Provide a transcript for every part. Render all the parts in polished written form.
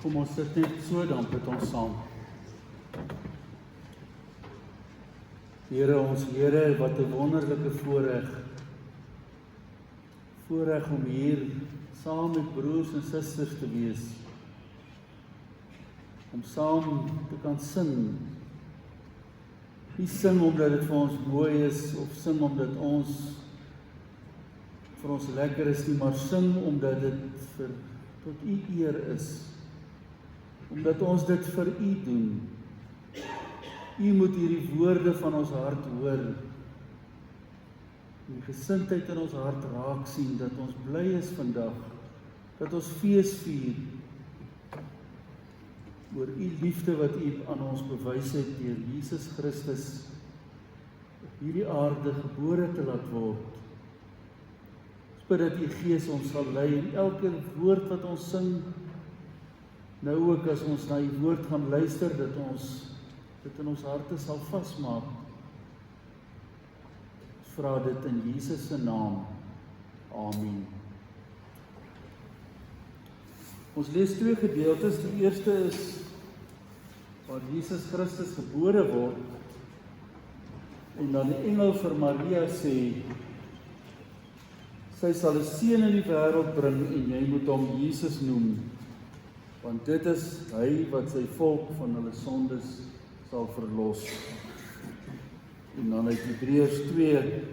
Kom ons sit net so, dan bid ons saam. Here, ons Here, wat 'n wonderlike voorreg om hier saam met broers en susters te wees. Om saam te kan sing. Nie sing omdat dit vir ons mooi is, of sing omdat ons vir ons lekker is nie, maar sing omdat dit tot U eer is. Omdat ons dit vir U doen. U moet hierdie woorde van ons hart hoor. Die gesindheid in ons hart raak sien, dat ons bly is vandag, dat ons fees vier, oor U liefde wat U aan ons bewys het deur Jesus Christus op hierdie aarde gebore te laat word. Ons bid dat U Gees ons sal lei in elke woord wat ons sing, nou ook as ons na U woord gaan luister, dat ons dit in ons harte sal vasmaak. Ons vra dit in Jesus se naam. Amen. Ons lees twee gedeeltes. Die eerste is waar Jesus Christus gebore word en dan die engel vir Maria sê, sy sal 'n seun in die wêreld bring en jy moet hom Jesus noem, want dit is hy wat sy volk van hulle sondes sal verlos. En dan uit Hebreërs 2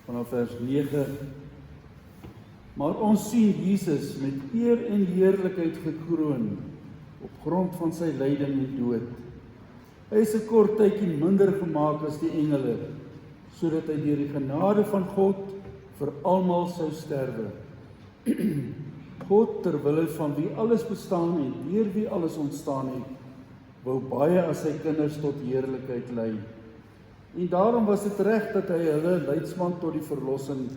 vanaf vers 9. Maar ons sien Jesus met eer en heerlikheid gekroon op grond van sy lyding en dood. Hy is 'n kort tydjie minder gemaak as die engele, sodat hy deur die genade van God vir almal sou sterwe. God, terwille van wie alles bestaan en deur wie alles ontstaan het, wou baie as sy kinders tot heerlikheid lei. En daarom was dit reg dat hy hulle leidsman tot die verlossing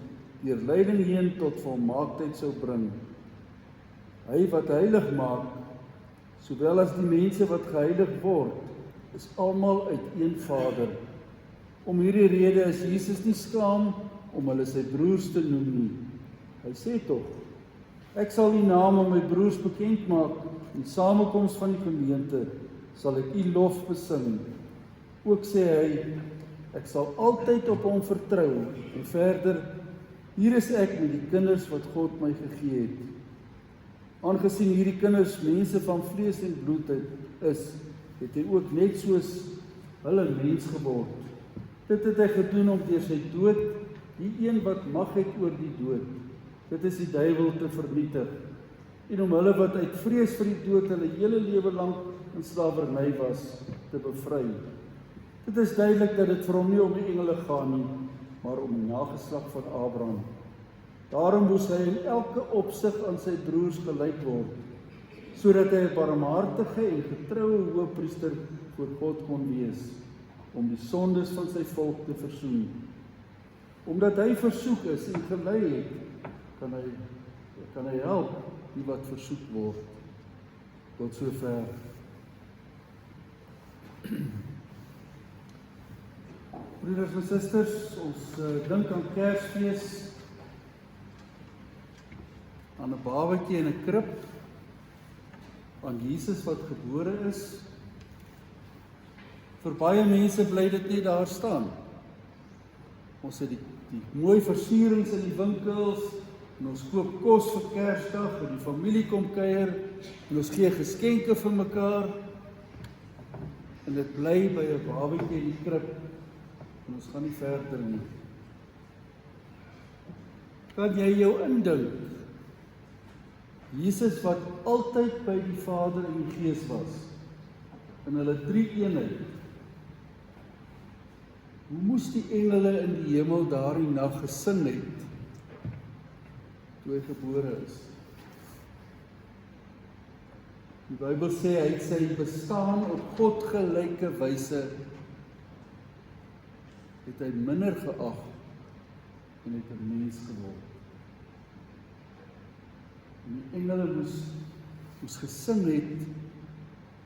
deur lyding heen tot volmaaktheid sou bring. Hy wat heilig maak, sowel as die mense wat geheilig word, is almal uit een Vader. Om hierdie rede is Jesus nie skaam om hulle sy broers te noem nie. Hy sê tog, ek sal U naam aan my broers bekend maak, in die samekoms van die gemeente sal ek U lof besing. Ook sê hy, ek sal altyd op hom vertrou, en verder, hier is ek met die kinders wat God my gegee het. Aangesien hierdie kinders mense van vlees en bloed is, het hy ook net soos hulle mens geword. Dit het hy gedoen om deur sy dood, die een wat mag het oor die dood, dit is die duiwel, te vernietig, en om hulle wat uit vrees vir die dood hulle hele lewe lank in slawerny was, te bevry. Dit is duidelik dat dit vir hom nie om die engele gaan nie, maar om die nageslag van Abraham. Daarom moes hy in elke opsig aan sy broers gelyk word, sodat hy 'n barmhartige en getroue hoëpriester voor God kon wees, om die sondes van sy volk te versoen. Omdat hy versoek is en gelei het, kan hy help die wat versoek word. Tot sover. Broeders en susters, ons dink aan Kersfees, aan 'n babatjie in 'n krib, aan Jesus wat gebore is. Vir baie mense bly dit net daar staan. Ons het die mooi versierings in die winkels, en ons koop kos vir Kersdag, en die familie kom kuier, en ons gee geskenke vir mekaar, en dit bly by 'n babatjie in die krib, en ons gaan nie verder nie. Kan jy jou indink, Jesus wat altyd by die Vader en die Gees was, in hulle drie eenheid, hoe moes die engele in die hemel daardie nag gesing het, toe hy gebore is? Die Bybel sê hy het sy bestaan op God gelyke wyse, het hy minder geag en het 'n mens geword. En die engele moes gesing het,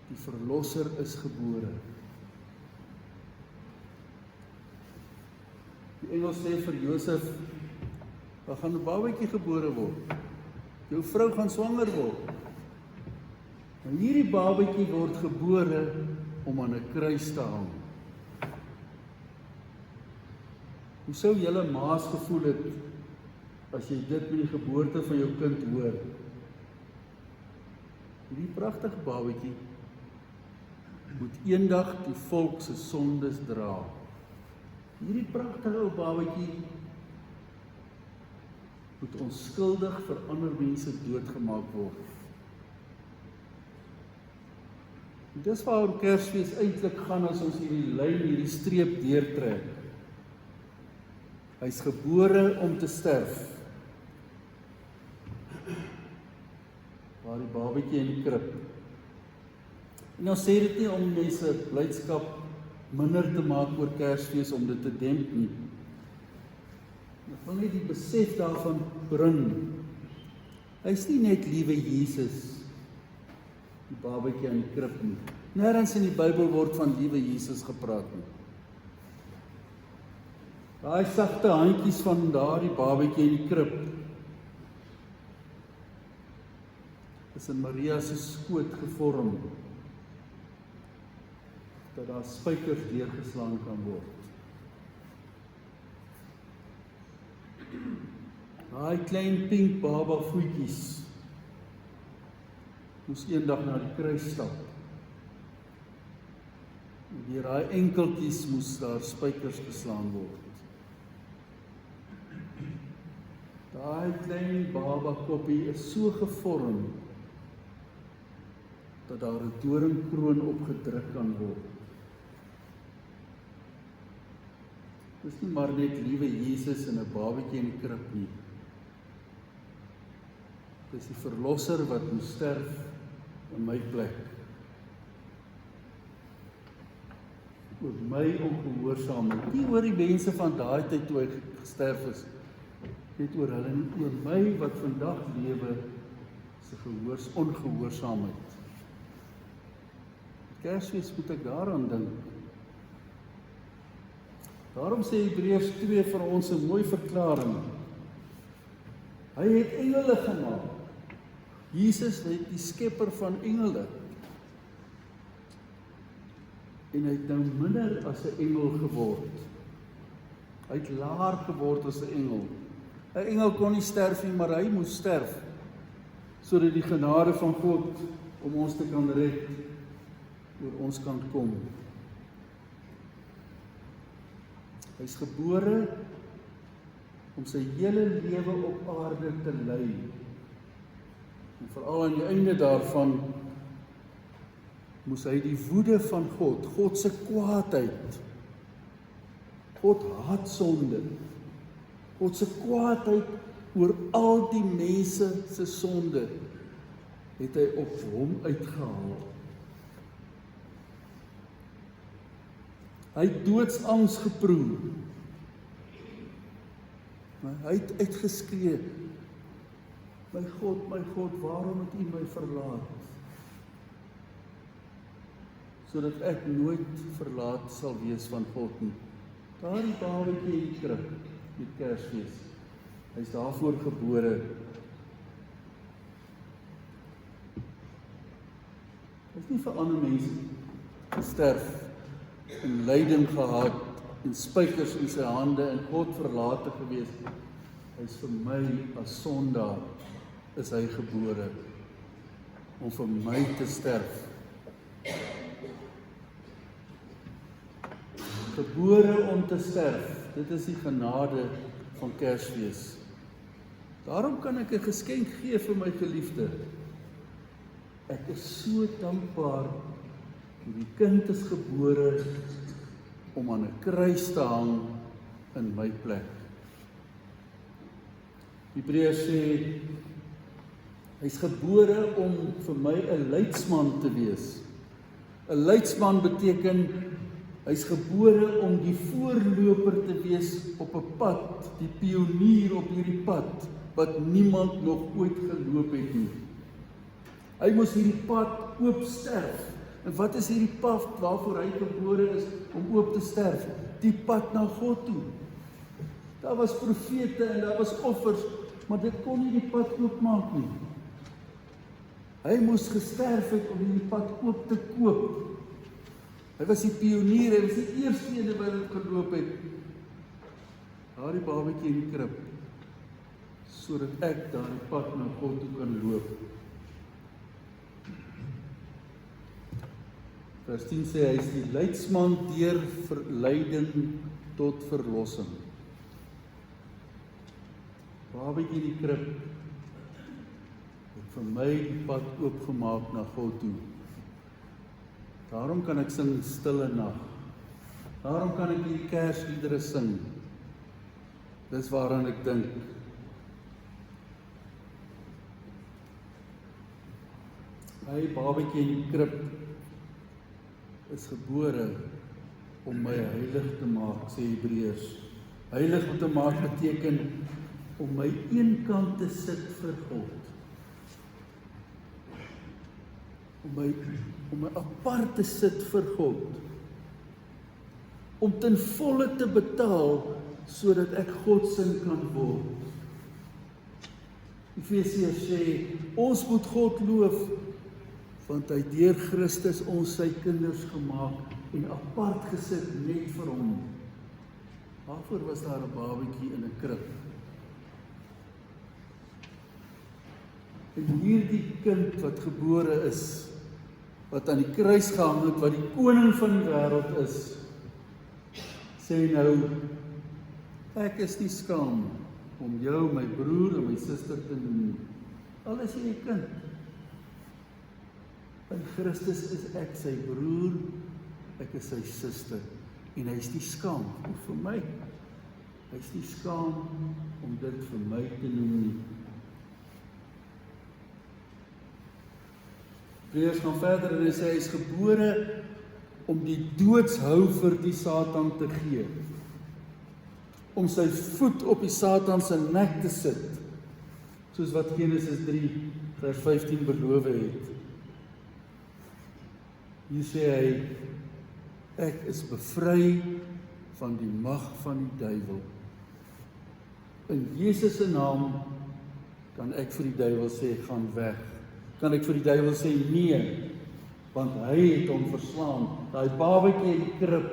die verlosser is gebore. Die engel sê vir Josef, daar gaan 'n babatjie gebore word. Jou vrou gaan swanger word. En hierdie babatjie word gebore om aan 'n kruis te hang. Hoe sou julle maas gevoel het as jy dit met die geboorte van jou kind hoor? Hierdie pragtige babatjie moet eendag die volk se sondes dra. Hierdie pragtige ou babatjie moet onskuldig vir ander mense doodgemaak word. En dis waarom Kersfees eintlik gaan as ons hierdie lyn, hierdie streep deurtrek. Hy's gebore om te sterf. Waar die babatjie in die krib. En ons sê dit nie om mense blydskap minder te maak oor Kersfees om dit te demp nie. Ek wil net die besef daarvan bring. Hy's nie net liewe Jesus, die babatjie in die krib nie. Nêrens in die Bybel word van liewe Jesus gepraat nie. Daai sagte handjies van daardie babatjie in die krib is in Maria se skoot gevorm, dat daar spykers deurgeslaan kan word. Daai klein pink baba voetjies moes eendag na die kruis stap. En deur daai enkeltjies moes daar spykers geslaan word. Daai klein baba koppie is so gevorm dat daar 'n doringkroon opgedruk kan word. Dis nie maar net liewe Jesus en 'n babatjie in die krib nie. Dis die verlosser wat moes sterf in my plek. Oor my ongehoorsaamheid. Nie oor die mense van daai tyd toe hy gesterf is. Net oor hulle nie, oor my wat vandag lewe se ongehoorsaamheid. Kersfees moet ek daaraan dink. Daarom sê Hebreërs 2 vir ons 'n mooi verklaring. Hy het engele gemaak. Jesus het die skepper van engele. En hy het nou minder as 'n engel geword. Hy het laer geword as 'n engel. 'n Engel kon nie sterf nie, maar hy moes sterf, sodat die genade van God om ons te kan red, oor ons kan kom. Hy's gebore om sy hele lewe op aarde te lei. En veral aan die einde daarvan moes hy die woede van God se kwaadheid. God haat sonde. God se kwaadheid oor al die mense se sonde het hy op hom uitgehaal. Hy het doodsangs geproe. Maar hy het uitgeskree, my God, waarom het U my verlaat? Sodat ek nooit verlaat sal wees van God nie. Daardie babatjie in die krib met Kersfees. Hy's daarvoor gebore. Hy's nie vir ander mense gesterf en lyding gehad en spykers in sy hande en God verlate gewees. Hy's vir my as sondaar is hy gebore om vir my te sterf. Gebore om te sterf. Dit is die genade van Kersfees. Daarom kan ek 'n geskenk gee vir my geliefde. Ek is so dankbaar dat die kind is gebore om aan 'n kruis te hang in my plek. Hebreërs sê, hy's gebore om vir my 'n leidsman te wees. 'n Leidsman beteken, hy's gebore om die voorloper te wees op 'n pad, die pionier op hierdie pad, wat niemand nog ooit geloop het nie. Hy moes hierdie pad oop sterf. En wat is hierdie pad waarvoor hy gebore is om oop te sterf? Die pad na God toe. Daar was profete en daar was offers, maar dit kon nie die pad oopmaak nie. Hy moes gesterf het om die pad oop te koop. Hy was die pionier, hy was die eerste ene wat dit geloop het. Daardie babatjie in die krib, sodat ek daardie pad na God toe kan loop. Vers 10 sê hy is die leidsman deur verleiding tot verlossing. Babatjie in die krib het vir my die pad oopgemaak na God toe. Daarom kan ek sing stille nag. Daarom kan ek die Kersliedere sing. Dis waaraan ek dink. Hy babatjie in die krib is gebore om my heilig te maak, sê Hebreërs. Heilig om te maak beteken om my eenkant te sit vir God. Om my apart te sit vir God. Om ten volle te betaal, sodat ek God sin kan word. Efesiërs sê, ons moet God loof, want hy deur Christus ons sy kinders gemaak en apart gesit net vir hom. Waarvoor was daar 'n babatjie in 'n krib? En hierdie kind wat gebore is, wat aan die kruis gehang het, wat die koning van die wêreld is, sê nou, ek is nie skaam om jou, my broer en my suster te noem. Al is jy 'n kind. In Christus is ek sy broer, ek is sy suster. En hy is nie skaam vir my. Hy is nie skaam om dit vir my te noem nie. Hebreërs gaan verder en hy sê hy is gebore om die doodshou vir die Satan te gee. Om sy voet op die Satan se nek te sit, soos wat Genesis 3 vers 15 beloof het. Hier sê hy, ek is bevry van die mag van die duiwel. In Jesus se naam kan ek vir die duiwel sê, gaan weg. Kan ek vir die duiwel sê, nee, want hy het hom verslaan. Daai babatjie in die krib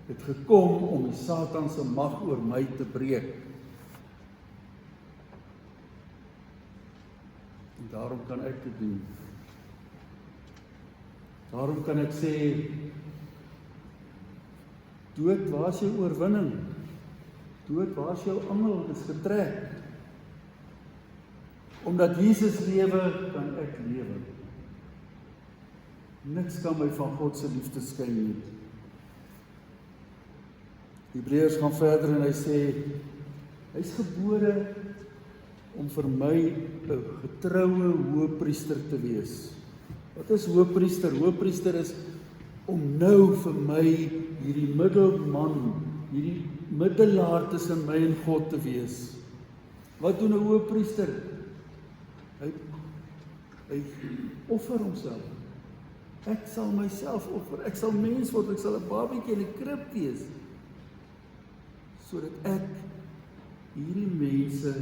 het gekom om die Satan se mag oor my te breek. En daarom kan ek dit doen. Daarom kan ek sê, dood, waar is jou oorwinning? Dood, waar is jou angel? Dis getrek. Omdat Jesus lewe, kan ek lewe. Niks kan my van God se liefde skei nie. Hebreërs gaan verder en hy sê, hy's gebore om vir my 'n getroue hoëpriester te wees. Wat is hoëpriester? Hoëpriester is om nou vir my hierdie middelman, hierdie middelaar tussen my en God te wees. Wat doen 'n hoëpriester? Hy offer homself. Ek sal myself offer, ek sal mens word, ek sal 'n babatjie in 'n krib wees, sodat ek hierdie mense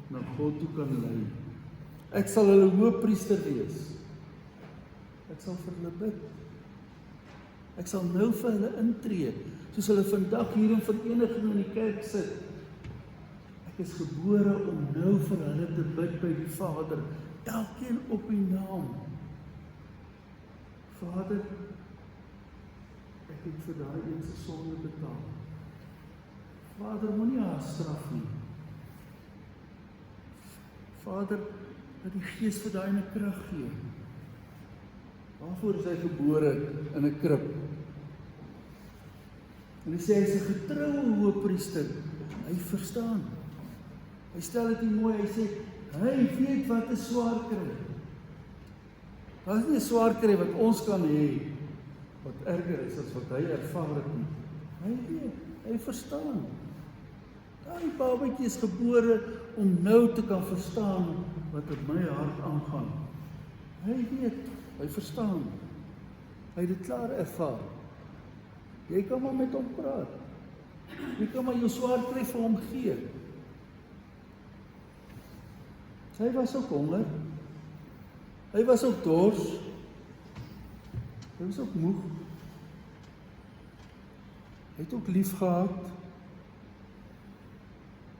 na God toe kan lei. Ek sal hulle hoëpriester wees. Ek sal vir hulle bid. Ek sal nou vir hulle intree, soos hulle vandag hier in vereniging in die kerk sit. Ek is gebore om nou vir hulle te bid by die Vader, elkeen op die naam. Vader, ek het vir daai een se sonde betaal. Vader, moenie haar straf nie. Vader, dat die Gees vir daai 'n krag gee. Waarvoor is hy gebore in 'n krib? En hy sê hy is 'n getroue hoëpriester. Hy verstaan. Hy stel dit mooi, hy sê, hy weet wat 'n swaar kry. Daar is nie 'n swaar kry wat ons kan hê, wat erger is as wat hy ervaar het nie. Hy weet, hy verstaan. Daai babatjie is gebore om nou te kan verstaan wat in my hart aangaan. Hy weet, hy verstaan. Hy het dit klaar ervaar. Jy kan maar met hom praat. Jy kan maar jou swaar kry vir hom gee. Hy was ook honger. Hy was ook dors. Hy was ook moeg. Hy het ook lief gehad.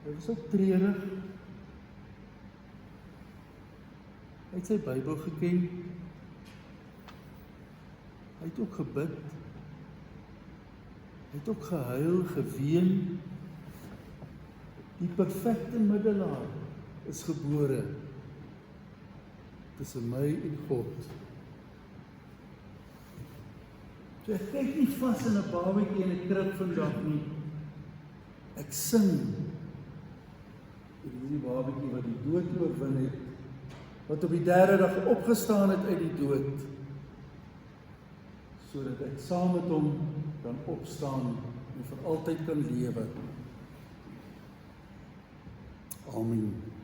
Hy was ook treurig. Hy het sy Bybel geken. Hy het ook gebid. Hy het ook gehuil, geween. Die perfekte middelaar is gebore tussen my en God. So ek kyk nie vas in 'n babatjie in 'n krib vandag nie. Ek sing. Dit is die babatjie wat die dood oorwin het, wat op die 3de dag opgestaan het uit die dood, sodat ek saam met hom kan opstaan en vir altyd kan lewe. Amen.